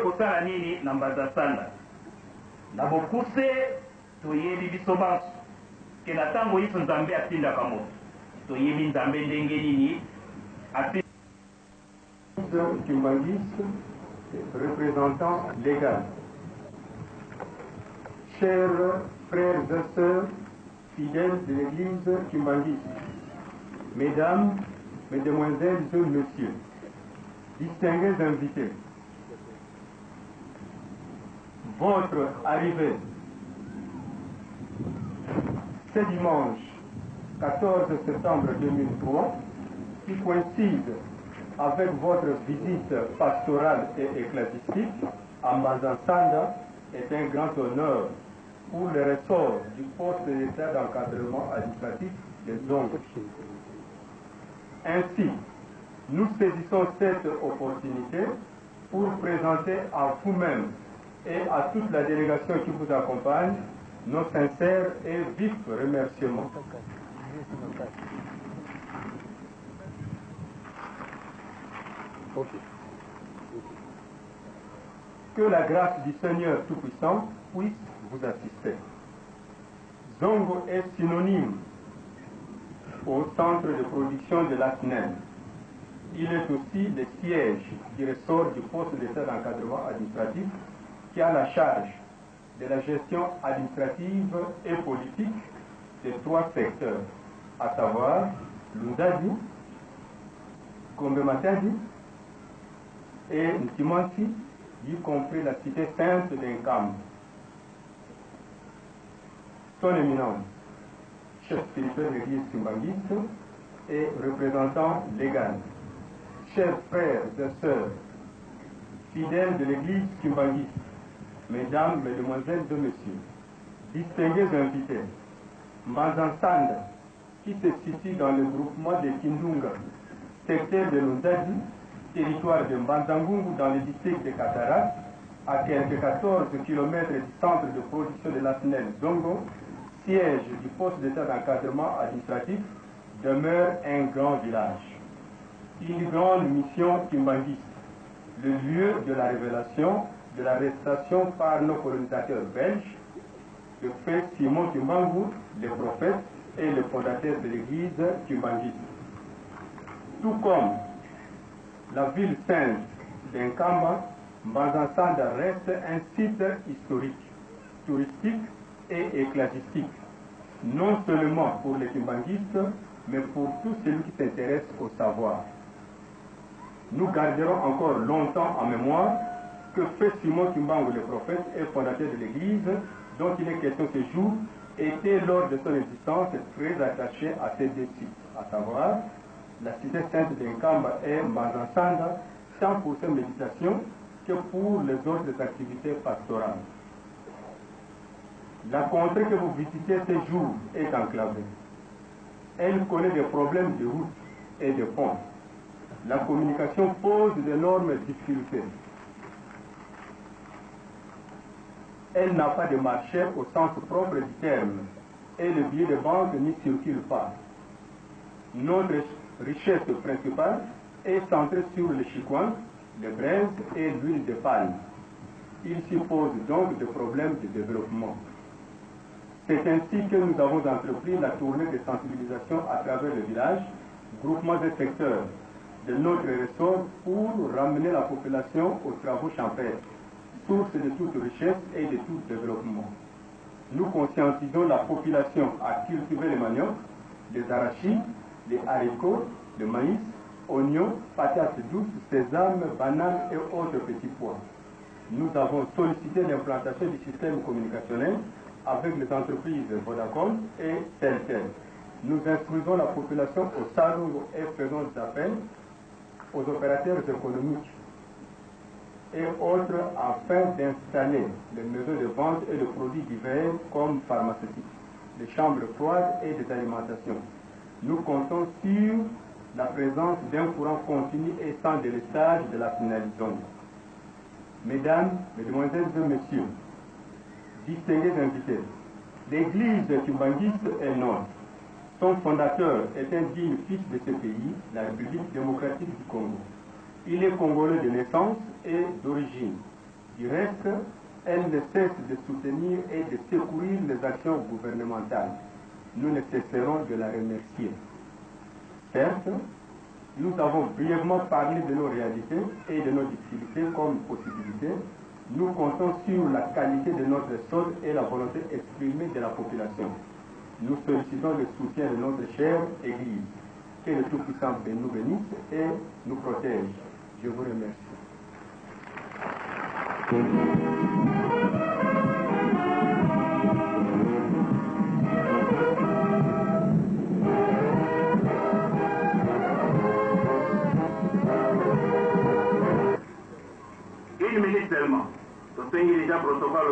kosala nini na Mbazasanda na bokuse toyebi biso banso ke na ntango iso Nzambe atindaka moto toyebi Nzambe ndenge nini Kimbanguiste, représentant légal. Chers frères et sœurs, fidèles de l'église kimbanguiste, mesdames, mesdemoiselles et messieurs, distingués invités, votre arrivée ce dimanche 14 septembre 2003, qui coïncide avec votre visite pastorale et ecclésiastique à Mbazasanda, est un grand honneur pour le ressort du poste d'État d'encadrement administratif des Zongo. Ainsi, nous saisissons cette opportunité pour présenter à vous-même et à toute la délégation qui vous accompagne nos sincères et vifs remerciements. Que la grâce du Seigneur Tout-Puissant puisse vous assister. Zongo est synonyme au centre de production de la SNEL. Il est aussi le siège qui ressort du poste d'État d'encadrement administratif qui a la charge de la gestion administrative et politique des trois secteurs, à savoir Lundadi, Gombe-Matadi et Ntimansi, y compris la cité sainte d'Enkam. Son éminence, chef spirituel de l'église kimbanguiste et représentant légal, chers frères et sœurs, fidèles de l'église kimbanguiste, mesdames, mesdemoiselles et messieurs, distingués invités, Mbazasanda, qui se situe dans le groupement de Kindunga, secteur de Lundadi, territoire de Mbanzangungu dans le district de Katarak, à quelques 14 km du centre de production de la SNEL Zongo, siège du poste d'État d'encadrement administratif, demeure un grand village. Une grande mission kimbanguiste, le lieu de la révélation de la récitation par nos colonisateurs belges, le frère Simon Kimbangu, le prophète et le fondateur de l'église kimbanguiste. Tout comme la ville sainte d'Enkamba, Mbazasanda reste un site historique, touristique et ecclésiastique, non seulement pour les kimbanguistes, mais pour tous ceux qui s'intéressent au savoir. Nous garderons encore longtemps en mémoire que Frère Simon Kimbangu, le prophète et fondateur de l'église, dont il est question ce jour, était lors de son existence très attaché à ces deux sites, à savoir la cité sainte d'Enkamba et Mbazasanda, tant pour ses méditations que pour les autres activités pastorales. La contrée que vous visitez ce jour est enclavée. Elle connaît des problèmes de route et de ponts. La communication pose d'énormes difficultés. Elle n'a pas de marché au sens propre du terme et le billet de banque n'y circule pas. Notre richesse principale est centrée sur le chicoin, le braise et l'huile de palme. Il s'y pose donc des problèmes de développement. C'est ainsi que nous avons entrepris la tournée de sensibilisation à travers le village, groupements et secteurs de notre ressort pour ramener la population aux travaux champêtres, source de toute richesse et de tout développement. Nous conscientisons la population à cultiver les manioc, les arachides, les haricots, le maïs, oignons, patates douces, sésame, bananes et autres petits pois. Nous avons sollicité l'implantation du système communicationnel avec les entreprises Vodacom et Teltel. Nous instruisons la population au salon et faisons des appels aux opérateurs économiques et autres afin d'installer les maisons de vente et de produits divers comme pharmaceutiques, des chambres froides et des alimentations. Nous comptons sur la présence d'un courant continu et sans délestage de la finalisation. Mesdames, Mesdemoiselles et Messieurs, distingués invités, l'église kimbanguiste est nôtre. Son fondateur est un digne fils de ce pays, la République démocratique du Congo. Il est congolais de naissance et d'origine. Du reste, elle ne cesse de soutenir et de secourir les actions gouvernementales. Nous ne cesserons de la remercier. Certes, nous avons brièvement parlé de nos réalités et de nos difficultés comme possibilités. Nous comptons sur la qualité de notre sol et la volonté exprimée de la population. Nous sollicitons le soutien de notre chère Église. Que le Tout-Puissant nous bénisse et nous protège. Je vous remercie. Une minute seulement. Sostenir déjà protocole.